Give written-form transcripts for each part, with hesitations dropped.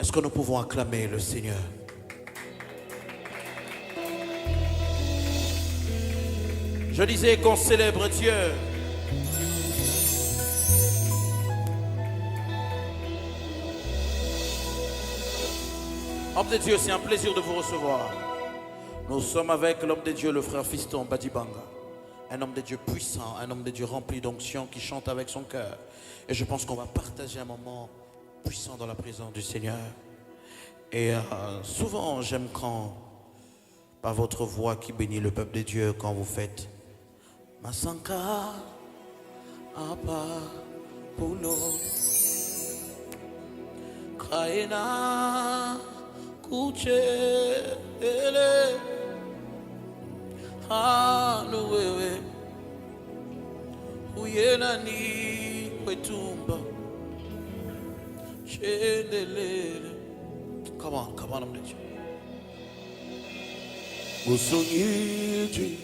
Est-ce que nous pouvons acclamer le Seigneur? Je disais qu'on célèbre Dieu. Homme de Dieu, c'est un plaisir de vous recevoir. Nous sommes avec l'homme de Dieu, le frère Fiston Badibanga. Un homme de Dieu puissant, un homme de Dieu rempli d'onction qui chante avec son cœur. Et je pense qu'on va partager un moment puissant dans la présence du Seigneur. Et souvent, j'aime quand, par votre voix qui bénit le peuple de Dieu, quand vous faites Masanka Apa Pulo Kraena Kuche Ele Hanuwewe Uyenani Kwetumba Shendelele. Come on, I'm with you. Musungiji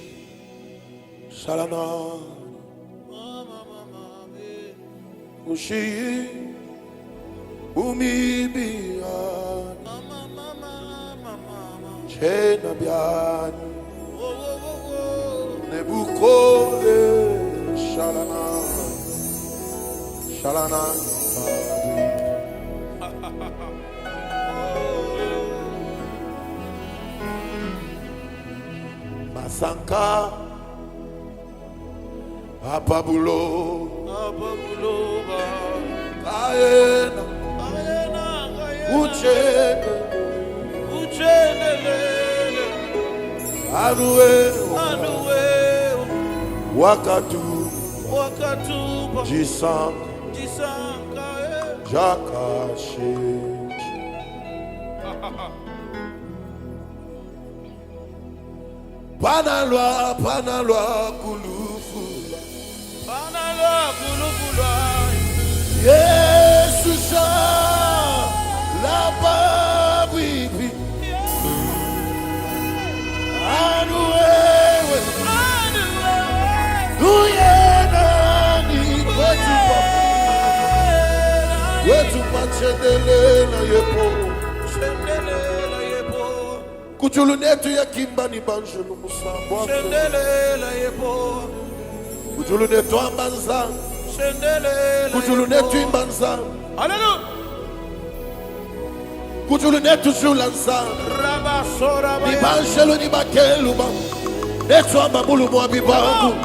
Shalana Mushi Umibia Chena Biani Nebukole Shalana Masanka Apabulo Kaena Uchene Anuwe Wakatu Jisanka Jakashe Panalwa kulufula Jesus la babibi Anuwewe Uyena ni Wetupa Chendelela yepo Kuchulu netu ya kimba ni banjelu musambwa Shendelela yepo Kuchulu netu ambanza Shendelela Kuchulu netu imbanza Hallelujah. Kuchulu netu shulanza Raba sora Ni banjelu ni bakelu ba Netu ambabulu mwa bibangu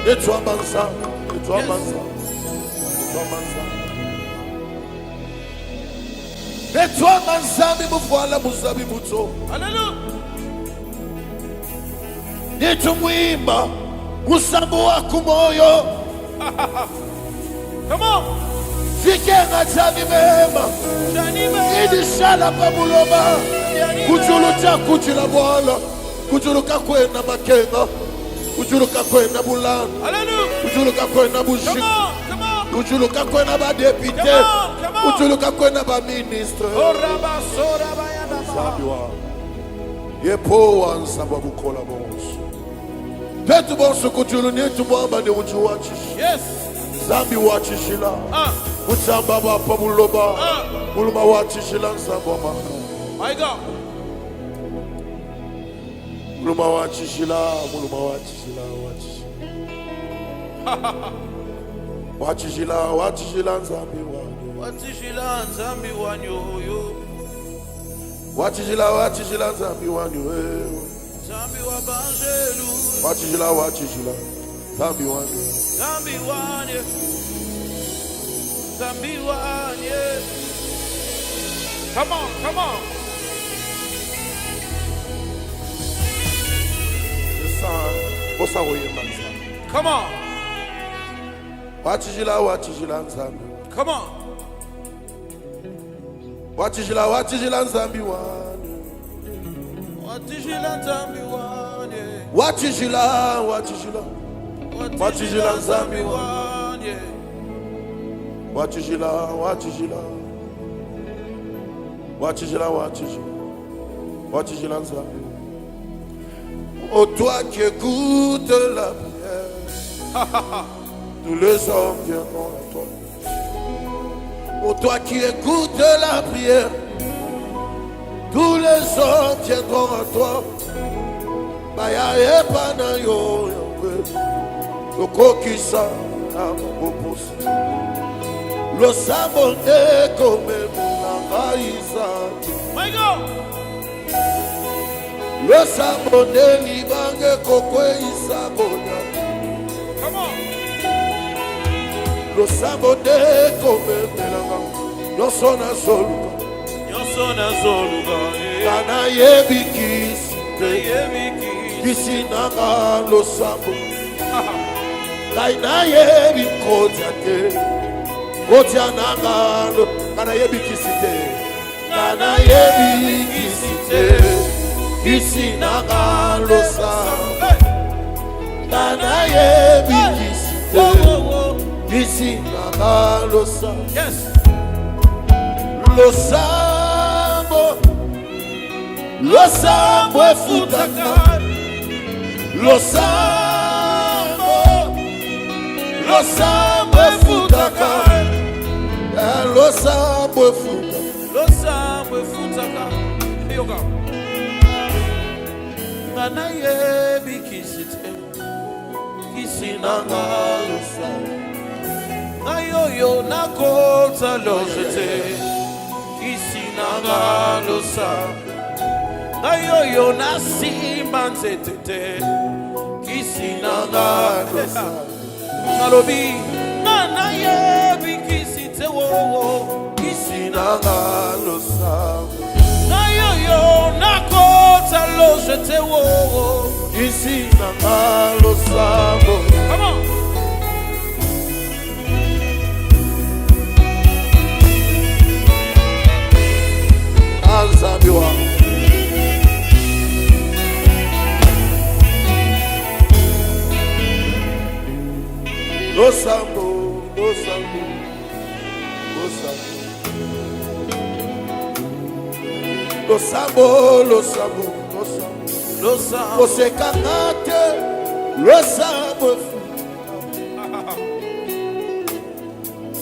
Netu ambanza Netu ambanza Netu ambanza Netu ambanza Mimufuala muzabi muto Hallelujah. Netu mwimba Musambu waku moyo Come on. Fikenga chani mema Idi shala pabuloba Kuchulu cha kuchila mwala Kuchulu kakwena makenga Kuchulu kakwena bulana Hallelujah. Kuchulu kakwena bushi Come on. Kuchulu kakwena ba depute Come on. Kuchulu kakwena ba ministre Oh, Raba sora bayana. Sabiwa Yepo wansa babukola bonsu Tetu bonsu kuchulu netu mwamba ni uchu wachishi Yes. Zambi wachishila Uchamba bapa buloba Buluma wachishila nsambo maka My God. Buluma wachishila Wachishila nzambi wanyo Watishila nzambi wanyo. Wachishila nzambi wanyo Nzambi wa banjelu. Wachishila nzambi wanyo Nzambi wanye. Nzambi wanye. Come on. Bosa woyemba nzambi Come on. Wachishila nzambi Come on. Wachishila nzambi wanyo Watishila nzambi wanye. Wachishila nzambi wanye. Wachishila nzambi Oh toi qui écoutes la prière Tous les hommes viendront à toi Oh toi qui écoutes la prière Tous les hommes viendront à toi. Baya epana yo Yahweh. Lokokisa na mabobosi. Lo sabonde comme na Isaac. My God. Lo sabonde libange kokwe isabonya. Come on. Lo sabonde comme melanga. Yo sona soluka. Kana yebi kisi nanga lo sabo. Kana yebi kotia te. Kotia nanga lo. Kana yebi kisi te. Kana yebi kisi te. Kisi nanga lo sabo. Kana yebi kisi te. Kisi nanga lo sabo. Yes. Lo sabo. Lo sabo e futaka. Lo sabo. Lo sabo e futaka. Lo sabo e futaka. Lo sabo e futaka. Yoga. Nana yebi kisite. Kisinanga lo sabo. Ayoyo na kota lo jete. Kisinanga lo sabo. Ayoyo na simbanze tete. Kisinanga lo sabo. Nalobi nana yebi kisite wo. Kisinanga lo sabo. Ayoyo na kota lo jete wo. Kisinanga lo sabo. Come on. Anzabiwa. Lo sabo, lo sabo, lo sabo. Lo sabo, lo sabo, lo sabo. Lo sabo. Lo sekangate, lo sabo.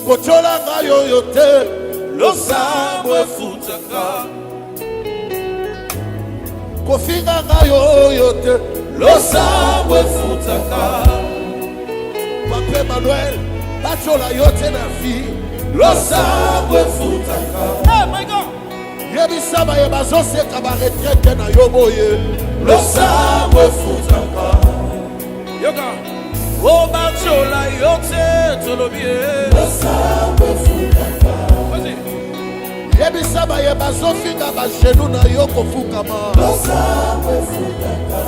Kochola ngayo yote, Lo sabo e futaka. kofinga ngayo yote, Lo sabo e futaka. Pape Manuel, bachola yote na vie. Lo sabo e futaka. Hey my God. Yebisaba yebazo seka ba retraite na yoboye. Lo sabo e futaka. Yoga. O bachola yote tolobie. Lo sabo e futaka. Vas-y. Yebisaba yebazo finga ba genou na yo kofukama. Lo sabo e futaka.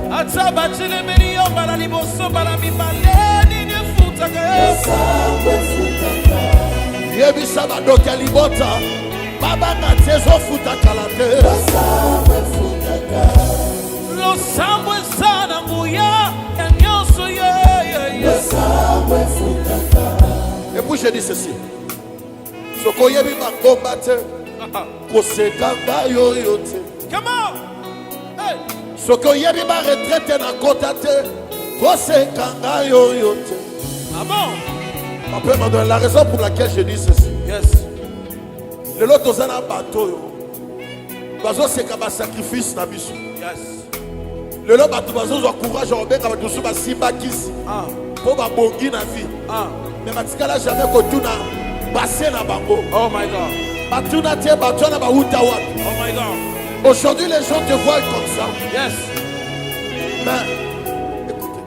Ataba chile meriyo bala liboso bala mibaleni ne futaka. Lo sabo e futaka. Yebisaba doke libota. Baba na tezo futaka la te. Lo sabo e futaka. Lo sabo e sana nguya. Enyoso ye. Lo sabo e futaka. Et puis je dis ceci. Soko yebi mangomba te. Kosekanga yo yote. Come on. Hey. Soko yebi ba retraite na kota te. Kosekanga yo yote. Ah bon? Papa m'a donné la raison pour laquelle je dis ceci. Yes. Le lot aux ana bateau yo. Bazo seka ba sacrifice na biso. Yes. Le lot bateau bazo zo courage au beka bato su ba simba kisi. Ah. Po ba bongi na vie. Ah. Mais batikala jamais ko tuna passer na bango. Oh my God. Batuna te batuna ba uta wapi. Oh my God. Aujourd'hui les gens te voient comme ça. Yes. Mais écoutez.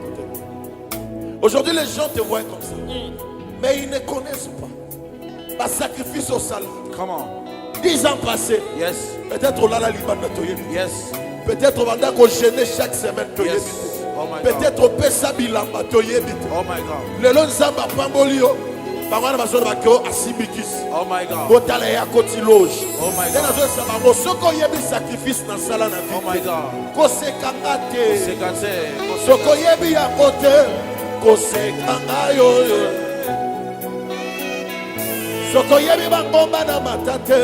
Aujourd'hui les gens te voient comme ça. Mais ils ne connaissent pas. Ba sacrifice au salut. Come on. 10 ans passés. Yes. Peut-être là la libana toye. Yes. Peut-être on va gêner chaque semaine toye. Yes. Oh my God. Peut-être pesa bilamba toye. Oh my God. Le long zamba pambolio. Bangwana bazo bakio asibikis. Oh my God. Botala ya koti loge. Oh my Tena God. zo saba soko yebi sacrifice na sala na vie. Oh my God. Kosekanga te. Sekate. Soko yebi ya kote. Kosekanga yo. Soko yebi bangomba na matate.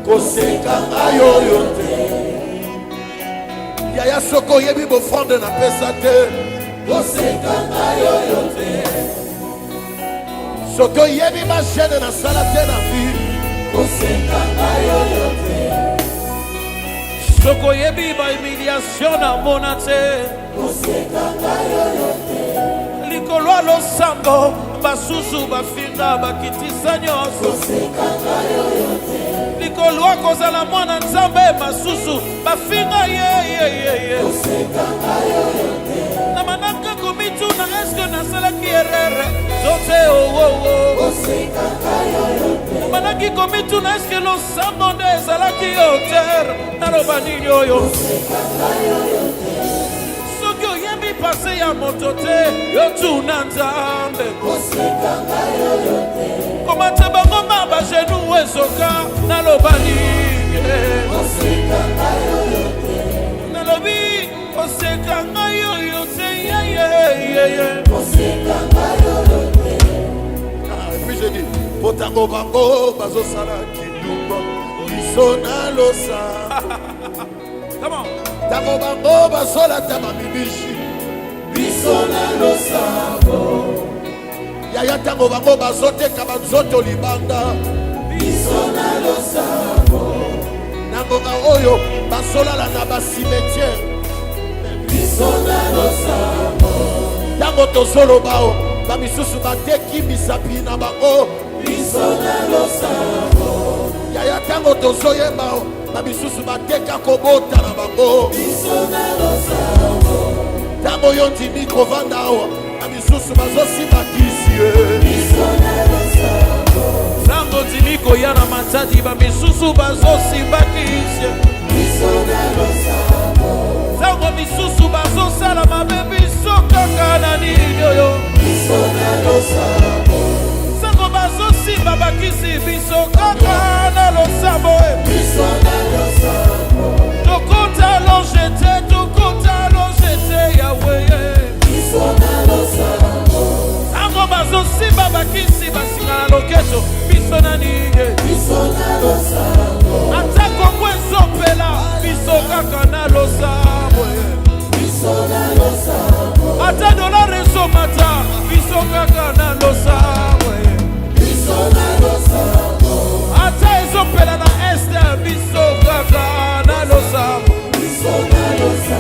Kosekanga yo te. Yaya soko yebi bofrande na pesa te. Kosekanga yo te. Soko yebi ma chaîne na sala te na vie. Kosekanga yo te. Soko yebi ba humiliation na monate. Likolo lo sambo basusu bafinga bakitisa nyoso. Likolo akozala mwana nzambe basusu bafinga ye. Na manaka komitu na eske na sala kierere zote manaki komitu na eske lo sambo de sala kioter na robani yoyo. Sokyo yemi pase ya motote yo tuna nzambe. Komata bangoma ba genu ezoka na lobani. Na lobi osekanga yoyote ye. Et puis j'ai dit, potango bango bazo sala kindumba bisona losa. Come on. Tango bango bazola tama mibishi bisona losa. Yaya tango bango bazote kabanzoto libanda bisona losa. Nangonga oyo bazola la na basimetiere bisona losa. Tango tozolo bao bamisusu bateki misapi na bango bisona losa. Yaya tango tozoyemba bamisusu bateka kobota na bango bisona losa. Tango yo ndimi kovanda awa bamisusu bazosimba kisi bisona losa. Tango ndimi koyana matadi bamisusu bazosimba kisi bisona losa. Tango misusu bazosala mabe biso kaka na nini oyo bisona losa. Tango bazosimba bakisi biso kaka na losambo bisona losa. Tokota lonjete Yahweh bisona losa. Tango bazosimba bakisi basingana loketo bisona nini bisona losa. Atako kwezopela biso kaka na losambo bisona losa. Ata dollar somata biso kaka na losambo bisona losa. Ata ezopela na este biso kaka na losambo bisona losa.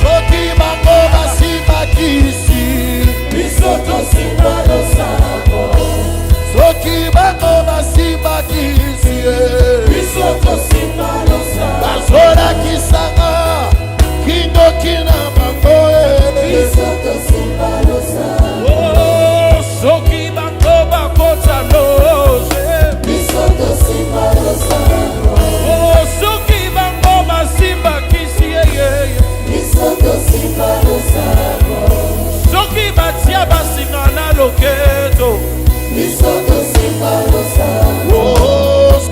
Soki bango basimba kisi bisoto simba losambo. Soki bango basimba kisi bisoto simba losambo. Bazola kisanga kingo kina bango bisoto simba losambo. Soki bango bakota loje bisoto simba losambo. Soki bango basimba kisi bisoto simba losambo. Soki batia basinga na loketo bisoto simba losambo.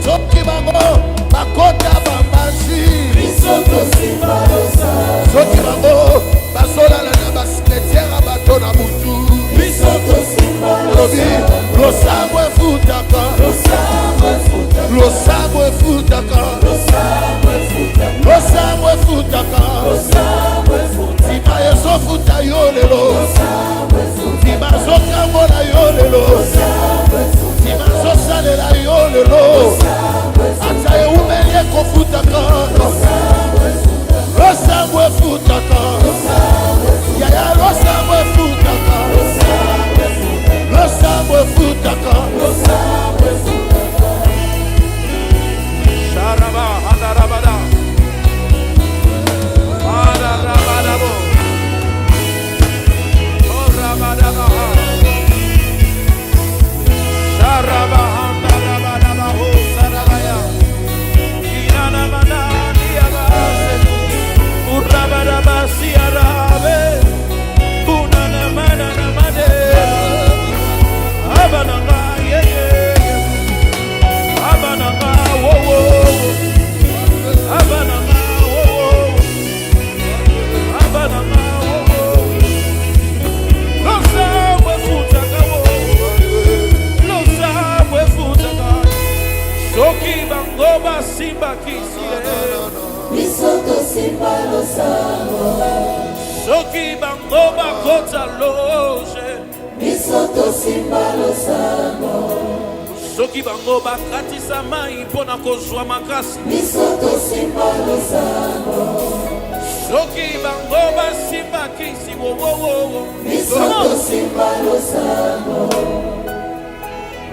Soki bango bakota bambashi bisoto simba losambo. Soki bango bazolala na basimetiere bato na butu bisoto simba losambo. Losambo efutaka losambo efutaka losambo efutaka. Tima ezofuta yo lelo tima zokambola yo lelo tima zosalela yo lelo ata eumeli ekofutaka losambo efutaka. Yaya losambo efutaka losambo efutaka. Sharaba hadarabada hadarabadabo orabadaba Sharaba hadarabadaba sarabaya inana manani abase urabadaba siarabe unana manana made abananga yeye abananga wo abananga wo abananga wo losamwe futaka wo losamwe futaka. Soki bango basimba kisi bisoto simba losambo. Soki bango bakota loje bisoto simba losambo. soki bango bakatisa mai mpona kozwa makasi soki bango basimba kisi wowowowo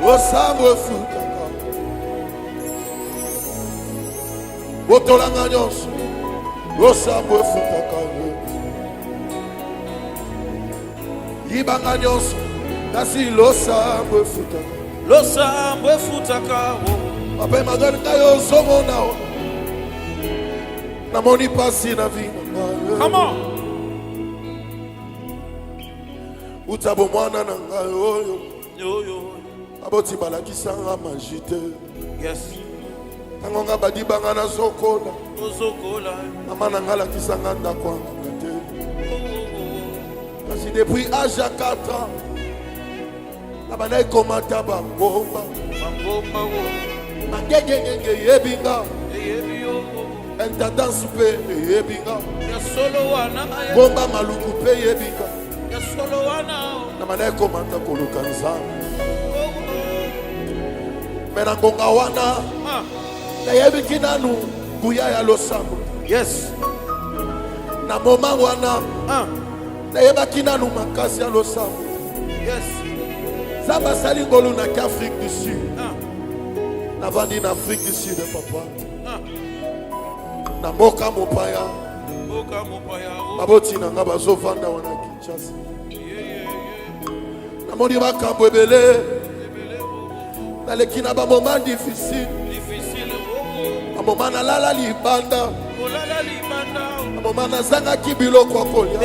losambo efutaka botolanga nyonso losambo efutaka yibanga nyonso kasi losambo efutaka ape magani ngai ozomona o namoni pasi na vi na ngai come on uta bomwana na ngai oyo yo aboti balakisanga magi te yes ntango nga badibanga nazokola ozokola mama na ngai alakisanga ndako yanga te kasi depuis âge ya 4 ans abandaki komata bangomba mangengengenge eyebinga intendance mpe eyebinga bomba maluku mpe eyebinga nabandaki komata koluka nzambe me na ngonga wana nayebiki nanu nguya ya losambo yes na moma wana nayebaki nanu makasi ya losambo yes nzambe asali ngolu naki Afrique du Sud navandi na Afrique du Sud papa na mboka mopaya baboti na nga bazovanda wana Kinshasa namoni makambo ebele naleki na bamoma difficile bamoma nalala libanda bamoma nazangaki biloko ya kolia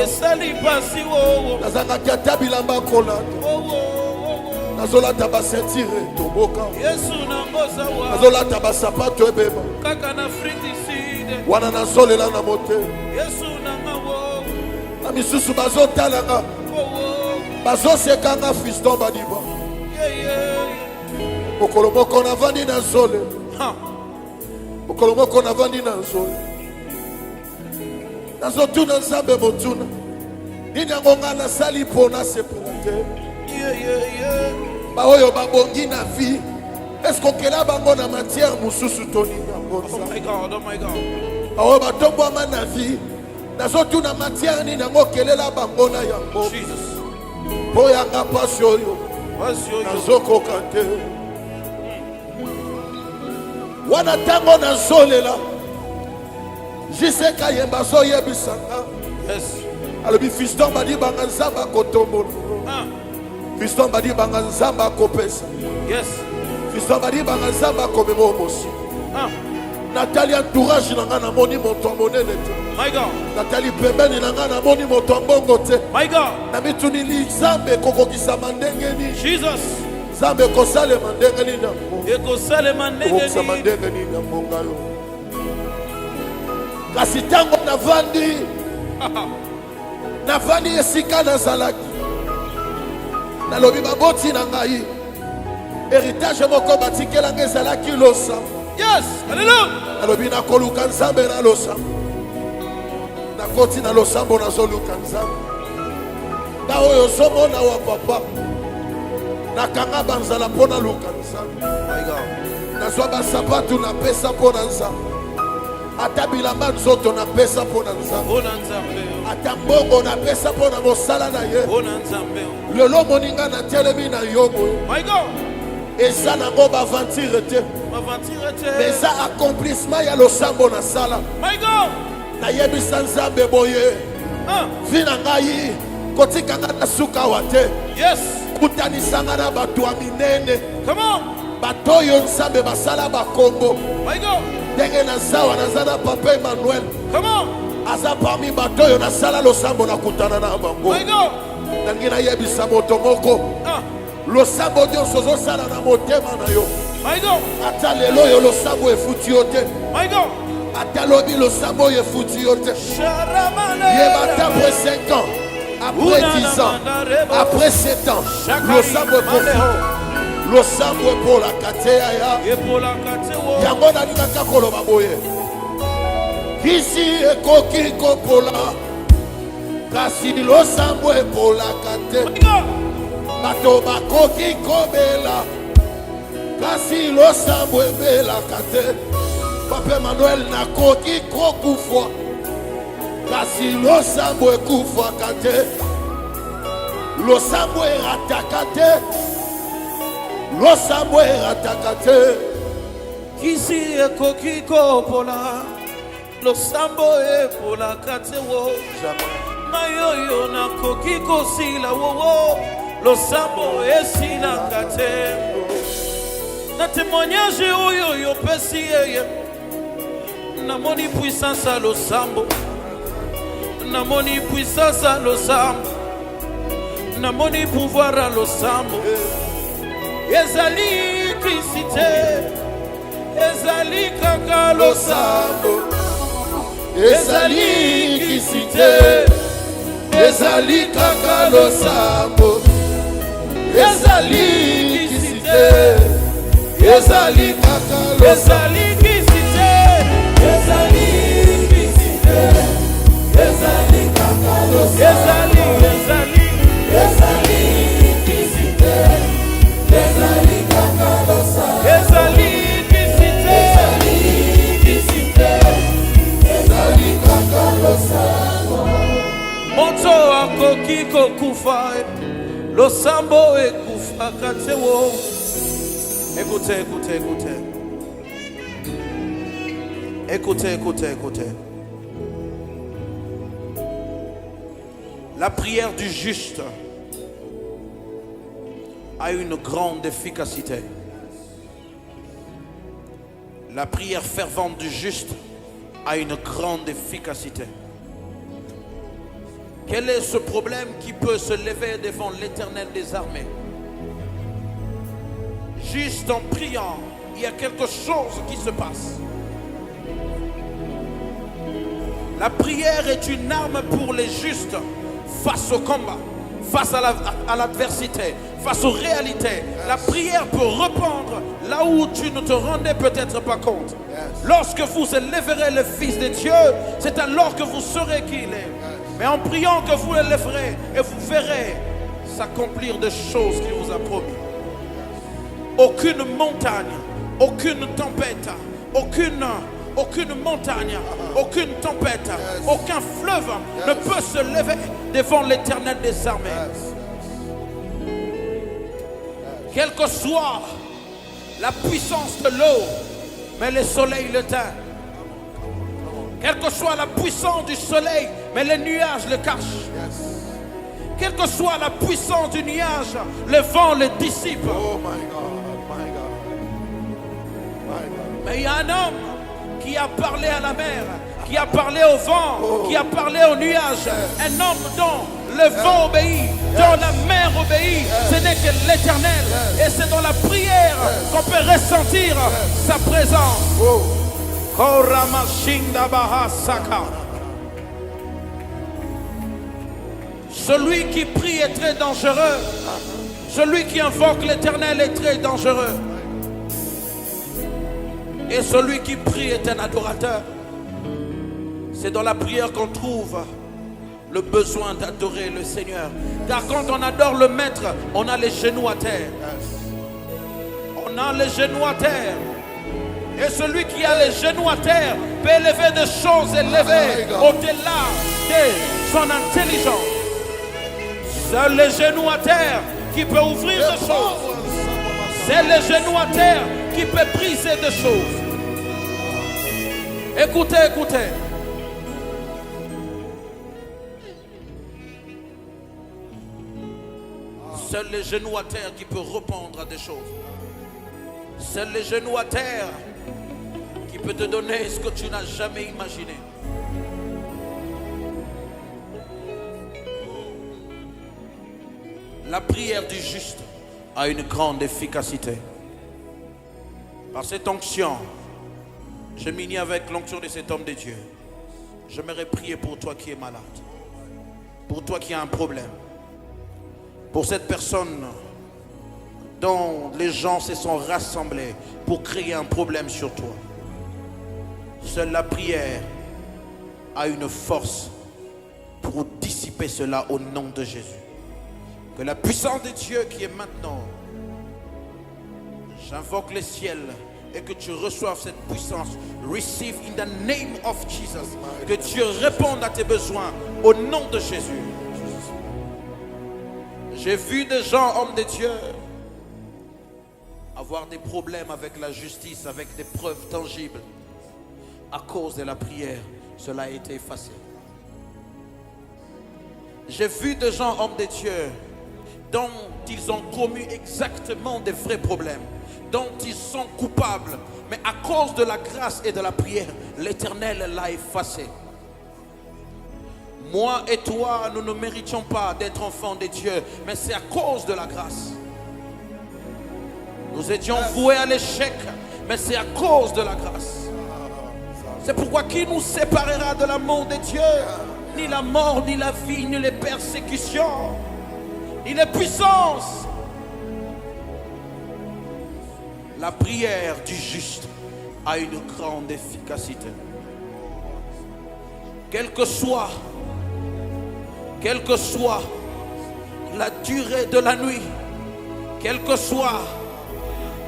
nazangaki ata bilamba kolata nazolata basentire toboka nazolata basapato ebeba wana nazolela na motema na misusu bazotalanga bazosekanga fiston badiba mokolo moko navandi na zole mokolo moko navandi na zole nazotuna nzambe motuna nini yango nga nasali mpo nasepela te baoyo babongi na vie eske okela bango na matière mosusu toni yango baoyo batombwama na vie nazotuna matière nini yango okelela bango na yango mpo yanga pasi oyo nazokoka te wana ntango nazolela jiseka yemba azoyebisanga alobi fiston badi banga nzambe akotombola fiston badi banga nzambe akopesa fiston badi banga nzambe akomema omosi natali entourage na nga namoni moto ya monene te natali pembeni na nga namoni moto ya mbongo te na mitunili nzambe ekokokisama ndenge nini nzambe ekosalema ndenge nini ekokisama ndenge nini ya mbonga yo kasi ntango navandi esika nazalaki nalobi baboti na ngai héritage moko batikelanga ezalaki losambo nalobi nakoluka nzambe na losambo nakoti na losambo nazoluka nzambe nga oyo ozomona wa papa nakanga banzala mpo naluka nzambe nazwa basapatu napesa mpo na nzambe ata bilamba nzoto napesa mpo na nzambe ata mbongo napesa mpo na mosala na ye lelo moninga natelemi na yo boye eza nango bavantire te eza accomplissement ya losambo nasala nayebisa nzambe boye vi na ngai kotikanga na suka awa te kutanisanga na bato ya minene bato oyo nzambe basala bakombo ndenge nazawa naza na papa Emmanuel aza parmi bato oyo nasala losambo nakutana na bango nangi nayebisa moto moko losambo nyonso ozosala na motema na yo ata lelo oyo losambo efuti yo te ata lobi losambo oyo efuti yo te yeba ata après 5 ans après 10 ans après 7 ans losambo ekofort losambo epolaka te yaya yango nalingaka koloba boye kisi ekoki kopola kasi losambo epolaka te bato bakoki kobela kasi losambo ebelaka te. Papa Emmanuel nakoki kokufa kasi losambo ekufaka te. Losambo erataka te. Losambo erataka te. Kisi ekoki kopola losambo epolaka te wo. Mayoyo nakoki kosila wo losambo esilaka te. Na témoignage oyo yopesi yeye namoni puissance à losambo. Namoni puissance à losambo. Namoni pouvoir à losambo. Ezali Christe, ezali kaka losambo. Ezali Christe, ezali kaka losambo. Ezali Christe, ezali kaka losambo. Ezali Christe, ezali Christe, ezali kaka losambo. Ezali Christe, ezali kaka losambo. Ezali Christe, ezali kaka losambo. Moto akoki kokufa losambo ekufaka te wo. Écoutez, écoutez, écoutez. Écoutez, écoutez, écoutez. La prière du juste a une grande efficacité. La prière fervente du juste a une grande efficacité. Quel est ce problème qui peut se lever devant l'Éternel des armées? Juste en priant, il y a quelque chose qui se passe. La prière est une arme pour les justes face au combat, face à l'adversité, face aux réalités. La prière peut répondre là où tu ne te rendais peut-être pas compte. Lorsque vous élèverez le Fils de Dieu, c'est alors que vous saurez qui il est. Mais en priant que vous l'élèverez et vous verrez s'accomplir des choses qu'il vous a promis. Aucune montagne, aucune tempête, aucune montagne, aucune tempête, aucun fleuve ne peut se lever devant l'Éternel des armées. Quelle que soit la puissance de l'eau, mais le soleil l'éteint. Quelle que soit la puissance du soleil, mais les nuages le cachent. Quelle que soit la puissance du nuage, le vent le dissipe. Oh my God, my God, my God. Mais il y a un homme qui a parlé à la mer, qui a parlé au vent, qui a parlé au nuage. Un homme dont le vent obéit, dont la mer obéit. Ce n'est que l'Éternel. Et c'est dans la prière qu'on peut ressentir sa présence. Celui qui prie est très dangereux. Celui qui invoque l'Éternel est très dangereux. Et celui qui prie est un adorateur. C'est dans la prière qu'on trouve le besoin d'adorer le Seigneur. Car quand on adore le Maître, on a les genoux à terre. On a les genoux à terre. Et celui qui a les genoux à terre peut élever des choses élevées au-delà de son intelligence. C'est les genoux à terre qui peut ouvrir des choses. C'est les genoux à terre qui peut briser des choses. Écoutez, écoutez. Seuls les genoux à terre qui peuvent répondre à des choses. Seuls les genoux à terre qui peut te donner ce que tu n'as jamais imaginé. La prière du juste a une grande efficacité. Par cette onction, je m'unis avec l'onction de cet homme de Dieu. J'aimerais prier pour toi qui es malade, pour toi qui as un problème, pour cette personne dont les gens se sont rassemblés pour créer un problème sur toi. Seule la prière a une force pour dissiper cela au nom de Jésus. Que la puissance de Dieu qui est maintenant J'invoque les ciels et que tu reçoives cette puissance. Receive in the name of Jesus. Que Dieu réponde à tes besoins au nom de Jésus. J'ai vu des gens, hommes de Dieu, avoir des problèmes avec la justice, avec des preuves tangibles. À cause de la prière, cela a été effacé. J'ai vu des gens, hommes de Dieu, dont ils ont commis exactement des vrais problèmes, dont ils sont coupables, mais à cause de la grâce et de la prière, l'Éternel l'a effacé. Moi et toi, nous ne méritions pas d'être enfants de Dieu, mais c'est à cause de la grâce. Nous étions voués à l'échec, mais c'est à cause de la grâce. C'est pourquoi qui nous séparera de l'amour de Dieu? Ni la mort, ni la vie, ni les persécutions, ni les puissances. La prière du juste a une grande efficacité. Quelle que soit la durée de la nuit, quelle que soit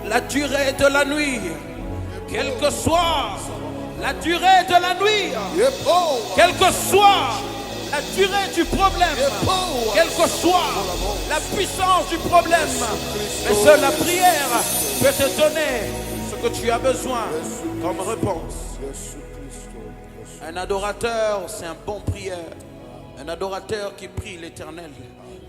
la durée de la nuit, quelle que soit la durée de la nuit, quelle que soit la durée du problème, quelle que soit la puissance du problème, mais seule la prière peut te donner ce que tu as besoin comme réponse. Un adorateur, c'est un bon prieur. Un adorateur qui prie l'Éternel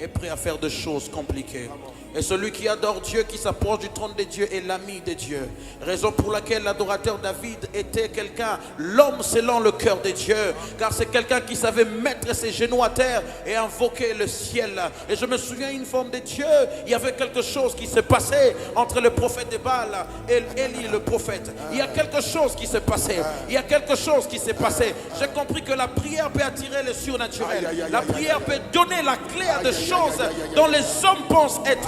est prêt à faire des choses compliquées. Et celui qui adore Dieu, qui s'approche du trône de Dieu, est l'ami de Dieu. Raison pour laquelle l'adorateur David était quelqu'un, l'homme selon le cœur de Dieu. Car c'est quelqu'un qui savait mettre ses genoux à terre et invoquer le ciel. Et je me souviens une forme de Dieu, il y avait quelque chose qui se passait entre le prophète de Baal et Élie le prophète. Il y a quelque chose qui s'est passé. Il y a quelque chose qui s'est passé. J'ai compris que la prière peut attirer le surnaturel. La prière peut donner la clé à des choses dont les hommes pensent être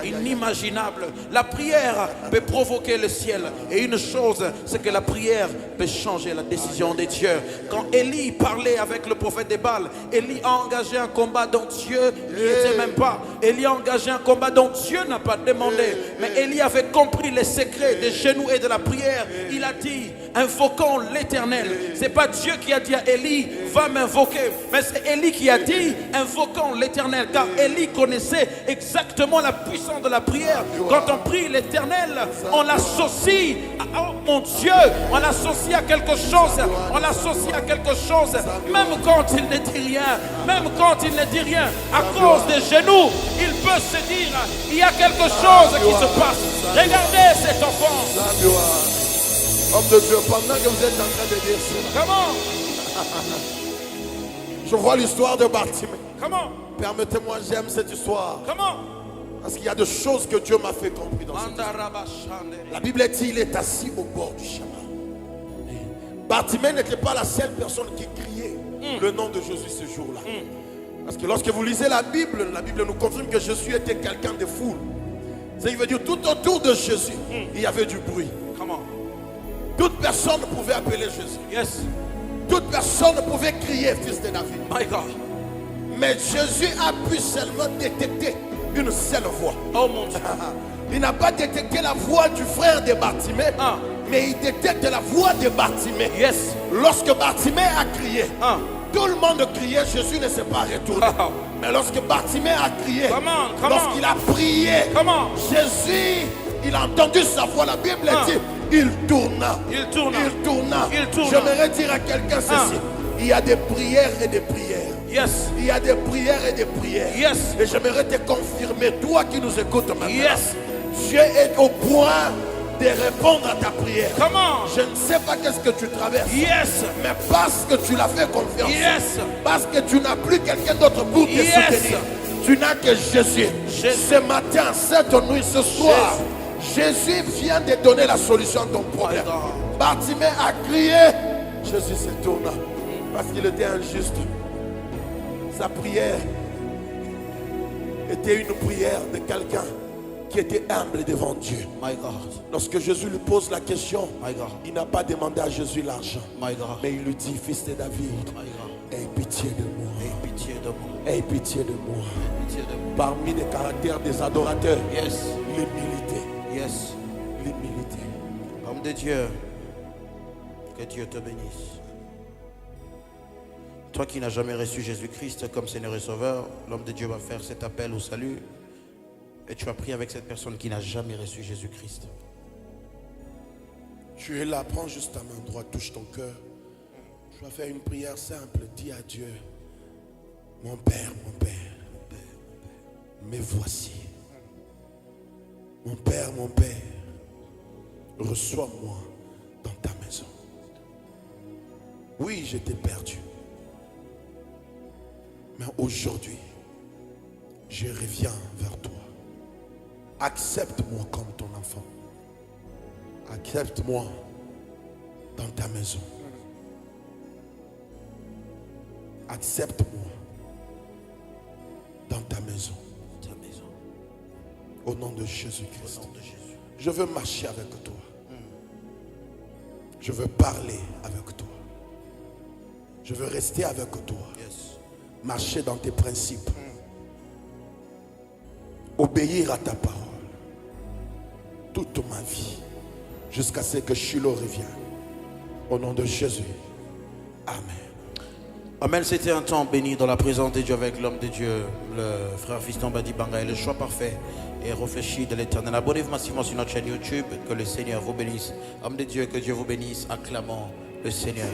inimaginable. La prière peut provoquer le ciel. Et une chose, c'est que la prière peut changer la décision de Dieu. Quand Élie parlait avec le prophète de Baal, Élie a engagé un combat dont Dieu n'y était même pas. Élie a engagé un combat dont Dieu n'a pas demandé. Mais Élie avait compris les secrets des genoux et de la prière. Il a dit, invoquons l'Éternel. C'est pas Dieu qui a dit à Élie, va m'invoquer. Mais c'est Élie qui a dit, invoquons l'Éternel. Car Élie connaissait exactement la puissance de la prière. Quand on prie l'Éternel, on l'associe à mon Dieu, on l'associe à quelque chose, on l'associe à quelque chose, même quand il ne dit rien, même quand il ne dit rien, à cause des genoux, il peut se dire, il y a quelque chose qui se passe. Regardez cet enfant. Homme de Dieu, pendant que vous êtes en train de dire cela, Comment? je vois l'histoire de Bartimée. Comment? Permettez-moi, j'aime cette histoire. Comment? Parce qu'il y a des choses que Dieu m'a fait comprendre dans cette histoire. La Bible dit il est assis au bord du chemin. Bartimée n'était pas la seule personne qui criait le nom de Jésus ce jour-là. Parce que lorsque vous lisez la Bible nous confirme que Jésus était quelqu'un de foule. Ça veut dire tout autour de Jésus, il y avait du bruit. Comment? Toute personne pouvait appeler Jésus. Yes. Toute personne pouvait crier fils de David. My God. Mais Jésus a pu seulement détecter une seule voix. Oh mon Dieu. Il n'a pas détecté la voix du frère de Bartimée, mais il détecte la voix de Bartimée. Yes. Lorsque Bartimée a crié, tout le monde criait, Jésus ne s'est pas retourné. Mais lorsque Bartimée a crié, lorsqu'il a prié, Jésus, il a entendu sa voix. La Bible dit, il tourna. J'aimerais dire à quelqu'un ceci. Il y a des prières et des prières. Yes. Il y a des prières et des prières. Yes. Et j'aimerais te confirmer, toi qui nous écoutes maintenant. Yes. Dieu est au point de répondre à ta prière. Comment? Je ne sais pas qu'est-ce que tu traverses. Yes. Mais parce que tu l'as fait confiance. Yes. Parce que tu n'as plus quelqu'un d'autre pour te soutenir. Tu n'as que Jésus. Ce matin, cette nuit, ce soir, Jésus vient de donner la solution à ton problème. Bartimée a crié. Jésus se tourna. Parce qu'il était injuste. Sa prière était une prière de quelqu'un qui était humble devant Dieu. My God. Lorsque Jésus lui pose la question, My God. il n'a pas demandé à Jésus l'argent. My God. Mais il lui dit, fils de David, My God. aie pitié de moi. Aie pitié de moi. Aie pitié de moi. Aie pitié de moi. Parmi les caractères des adorateurs, Yes. l'humilité. Yes. l'humilité. Homme de Dieu, que Dieu te bénisse. Toi qui n'as jamais reçu Jésus-Christ comme Seigneur et Sauveur, l'homme de Dieu va faire cet appel au salut. Et tu vas prier avec cette personne qui n'a jamais reçu Jésus-Christ. Tu es là, prends juste ta main droite, touche ton cœur. Tu vas faire une prière simple, dis à Dieu, mon Père, me voici. Mon Père, reçois-moi dans ta maison. Oui, j'étais perdu. Mais aujourd'hui, je reviens vers toi. Accepte-moi comme ton enfant. Accepte-moi dans ta maison. Accepte-moi dans ta maison. Au nom de Jésus-Christ. Je veux marcher avec toi. Je veux parler avec toi. Je veux rester avec toi. Marcher dans tes principes. Obéir à ta parole. Toute ma vie. Jusqu'à ce que Shiloh revienne. Au nom de Jésus. Amen. Amen, c'était un temps béni dans la présence de Dieu avec l'homme de Dieu, le frère Fiston Badi Banga, et le choix parfait et réfléchi de l'éternel. Abonnez-vous massivement sur notre chaîne YouTube, que le Seigneur vous bénisse. Homme de Dieu, que Dieu vous bénisse, acclamons le Seigneur.